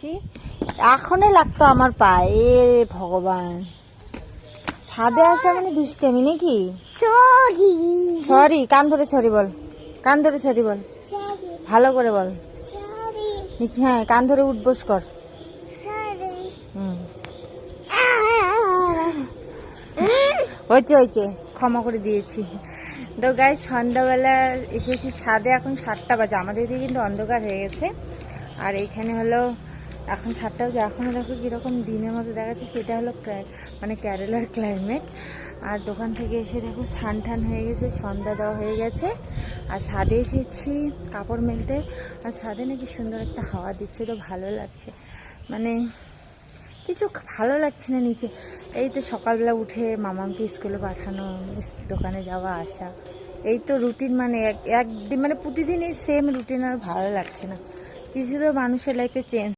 কি এখনই লাগতো আমার পায়ে, ভগবান। ছাদে আসা মানে দুষ্টামি নাকি? সরি সরি, কান ধরে সরি বল, কান ধরে সরি বল, সরি ভালো করে বল। সরি হ্যাঁ, কান ধরে উঠবোস কর। সরি হুম, হয়েছে, ক্ষমা করে দিয়েছি। তো গাইস, সন্ধ্যাবেলা এসেছি ছাদে, এখন 7টা বাজে, আমাদের এদিকে কিন্তু অন্ধকার হয়ে গেছে। আর এইখানে হলো এখন 7টা বাজে, এখনও দেখো কীরকম দিনের মতো দেখাচ্ছে। সেটা হলো মানে কেরালার ক্লাইমেট। আর দোকান থেকে এসে দেখো স্নান টান হয়ে গেছে, সন্ধ্যা দেওয়া হয়ে গেছে। আর ছাদে এসেছি কাপড় মেলতে। আর ছাদে নাকি সুন্দর একটা হাওয়া দিচ্ছে, তো ভালো লাগছে। মানে কিছু ভালো লাগছে না নিচে। এই তো সকালবেলা উঠে মামাকে স্কুলে পাঠানো, দোকানে যাওয়া আসা, এই তো রুটিন। মানে একদিন মানে প্রতিদিন এই সেম রুটিন, আর ভালো লাগছে না। কিছু তো মানুষের লাইফে চেঞ্জ